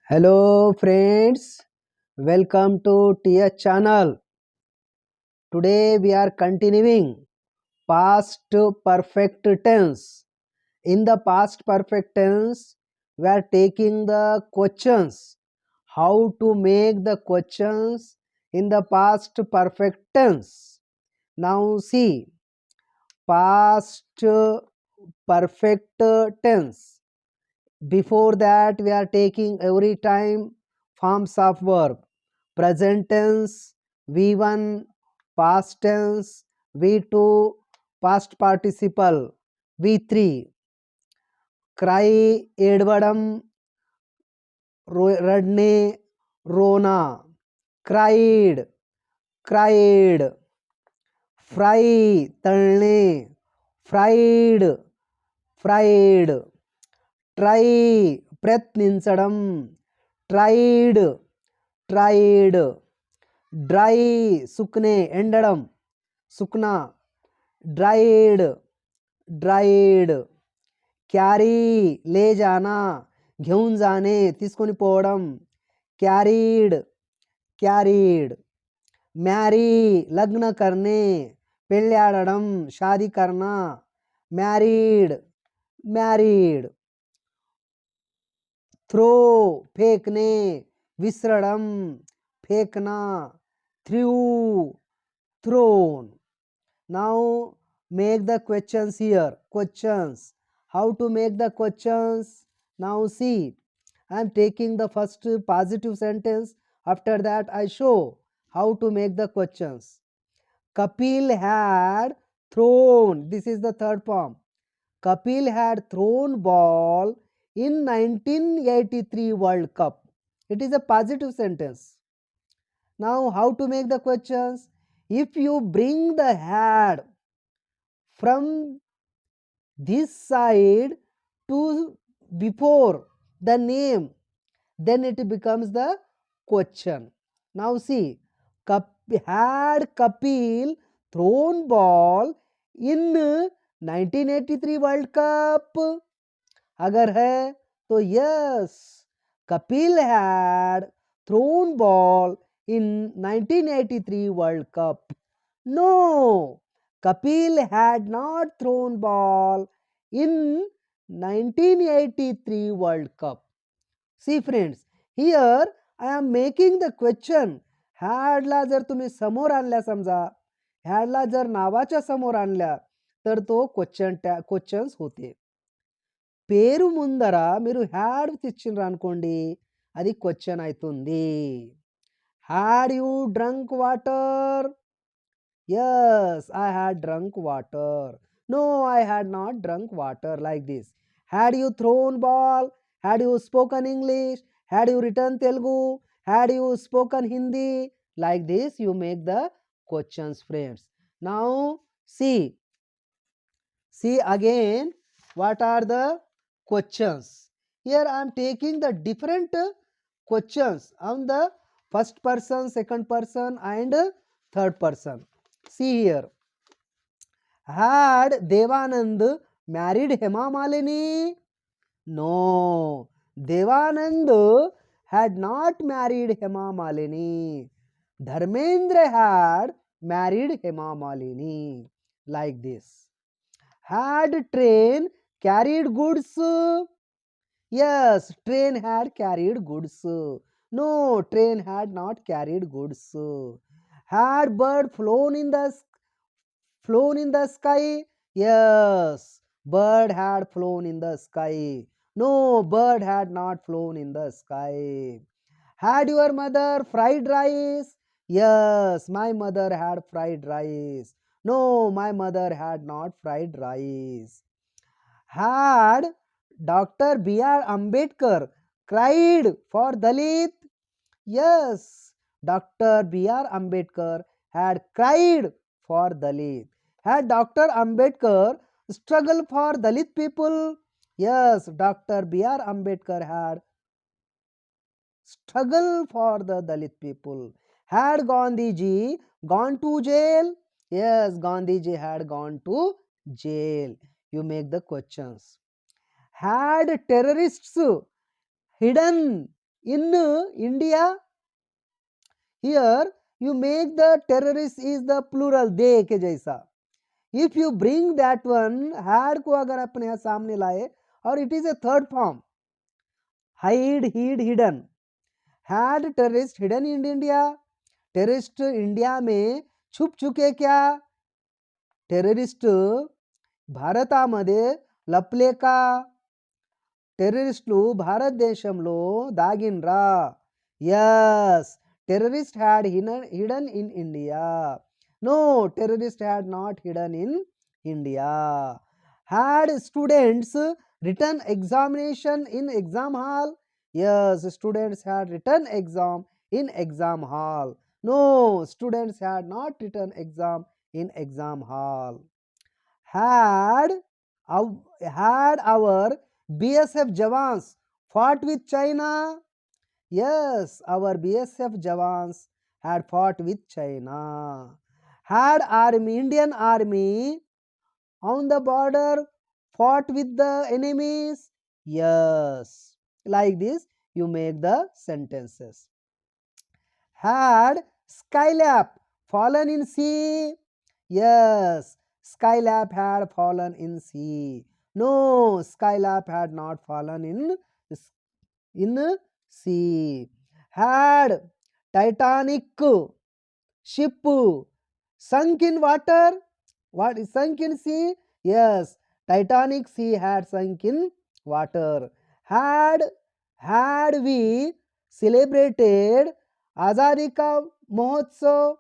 Hello friends, welcome to TH channel. Today we are continuing past perfect tense. In the past perfect tense, we are taking the questions. How to make the questions in the past perfect tense. Now see, past perfect tense. Before that, we are taking every time forms of verb. Present tense, V1, past tense, V2, past participle, V3. Cry, edvadam, रडणे, रोना. Cried, cried. Fry, तळणे, fried, fried. Try, ప్రయత్నించడం, tried, tried. Dry, सुकणे, ఎండడం, सुकना, dried, dried. Carry, ले जाना, घेऊन जाणे, తీసుకొని పోవడం, carried, carried. Marry, लग्न करणे, పెళ్ళి ఆడడం, शादी करना, married, married. Throw, फेंकणे, विसरడం, फेंकना, threw, thrown. Now make the questions here. Questions. How to make the questions? Now see, I am taking the first positive sentence. After that I show how to make the questions. Kapil had thrown. This is the third form. Kapil had thrown ball in 1983 World Cup. It is a positive sentence. Now how to make the questions? If you bring the had from this side to before the name, then it becomes the question. Now see, had Kapil thrown ball in 1983 World Cup? अगर है तो yes, Kapil had thrown ball in 1983 World Cup. No, Kapil had not thrown ball in 1983 World Cup. See friends, here I am making the question. had ला जर तुम्ही समोर आणल्या समजा, had ला जर नावाच्या समोर आणल्या तर तो क्वेश्चन्स होते. పేరు ముందర మీరు హ్యాడ్ తెచ్చిండ్రు అనుకోండి, అది క్వశ్చన్ అవుతుంది. Had you drunk water? Yes, I had drunk water. No, I had not drunk water, like this. Had you thrown ball? Had you spoken English? Had you written Telugu? Had you spoken Hindi? Like this you make the questions, friends. Now see again what are the questions. Here I am taking the different questions on the first person, second person and third person. See here. Had Devanand married Hema Malini? No, Devanand had not married Hema Malini. Dharmendra had married Hema Malini. Like this. Had train carried goods? Yes, train had carried goods. No, train had not carried goods. Had bird flown in the sky? Yes, bird had flown in the sky. No, bird had not flown in the sky. Had your mother fried rice? Yes, my mother had fried rice. No, my mother had not fried rice. Had Dr. B.R. Ambedkar cried for Dalit? Yes, Dr. B.R. Ambedkar had cried for Dalit. Had Dr. Ambedkar struggled for Dalit people? Yes, Dr. B.R. Ambedkar had struggled for the Dalit people. Had Gandhiji gone to jail? Yes, Gandhiji had gone to jail. You make the questions. Had terrorists hidden In India, here you make the terrorist is the plural दे के जैसा. If you bring that one had को अगर अपने यहाँ सामने लाए और it is a third form, hide, hid, hidden. Had terrorist hidden in India? Terrorist India में छुप चुके क्या? टेररिस्ट భారతాमध्ये లప్లే का? టెర్రరిస్టులు భారతదేశంలో దాగిండ్రా? yes, terrorist had hidden in India. No, terrorist had not hidden in India. Had students written examination in exam hall? Yes, students had written exam in exam hall. No, students had not written exam in exam hall. Had had our BSF Jawans fought with China? Yes, our BSF Jawans had fought with China. Had army, Indian army on the border fought with the enemies? Yes. Like this, you make the sentences. Had Skylab fallen in sea? Yes, Skylab had fallen in sea. No, Skylab had not fallen in sea. Had Titanic ship sunk in water? What is sunk in sea? Yes, Titanic sea had sunk in water. Had we celebrated Azadi Ka Mahotsav,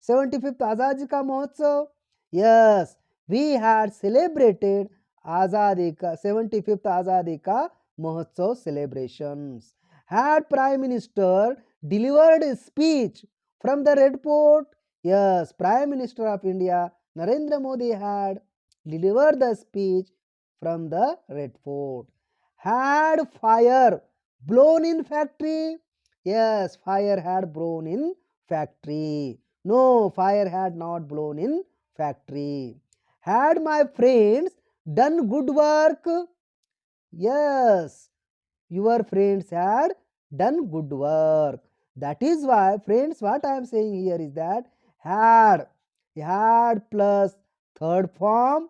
75th Azadi Ka Mahotsav? Yes, we had celebrated 75th Azadi Ka Mahotsav celebrations. Had Prime Minister delivered a speech from the Red Fort? Yes, Prime Minister of India Narendra Modi had delivered the speech from the Red Fort. Had fire blown in factory? Yes, fire had blown in factory. No, fire had not blown in factory. Had my friends done good work? Yes, your friends had done good work. That is why, friends, what I am saying here is that had plus third form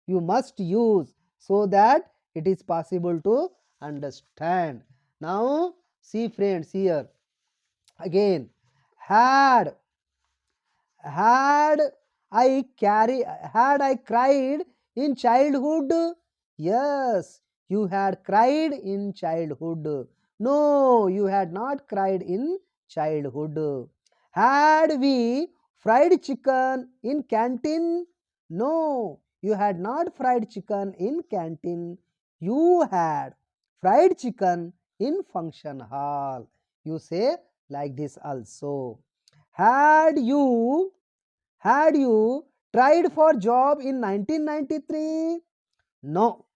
you must use so that it is possible to understand. Now, see friends here again. Had had had I cried in childhood? Yes, you had cried in childhood. No, you had not cried in childhood. Had we fried chicken in canteen? No, you had not fried chicken in canteen. You had fried chicken in function hall. You say like this also. Had you tried for job in 1993? No,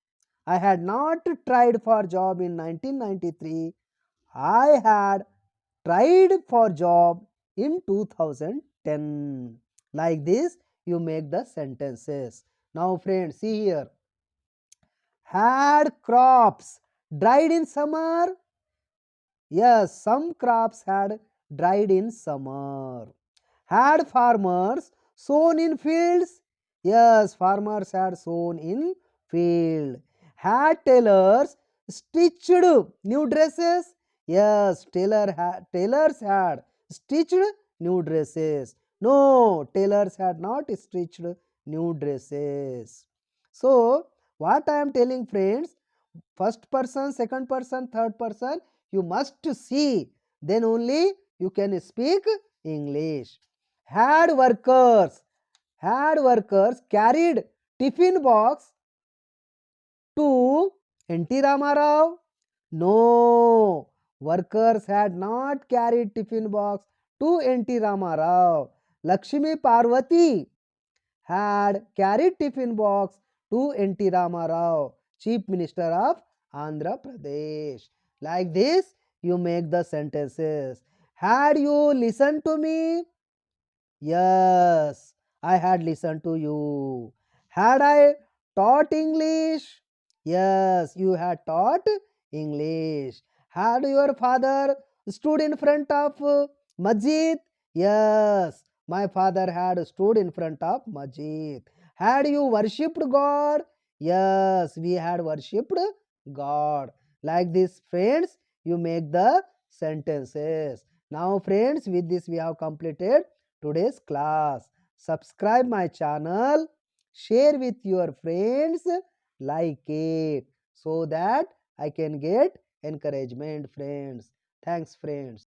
I had not tried for job in 1993. I had tried for job in 2010. Like this, you make the sentences. Now, friends, see here. Had crops dried in summer? Yes, some crops had dried in summer. Had farmers sown in fields? Yes, farmers had sown in field. Had tailors stitched new dresses? Yes, tailors had stitched new dresses. No, tailors had not stitched new dresses. So, what I am telling friends, first person, second person, third person, you must see, then only you can speak English. Had workers carried tiffin box to N.T. Ramarao? No, workers had not carried tiffin box to N.T. Ramarao. Lakshmi Parvati had carried tiffin box to N.T. Ramarao, Chief Minister of Andhra Pradesh. Like this, you make the sentences. Had you listened to me? Yes, I had listened to you. Had I taught English? Yes, you had taught English. Had your father stood in front of masjid? Yes, my father had stood in front of masjid. Had you worshipped God? Yes, we had worshipped God. Like this, friends, you make the sentences. Now, friends, with this we have completed today's class. Subscribe my channel, share with your friends, like it, so that I can get encouragement, friends. Thanks, friends.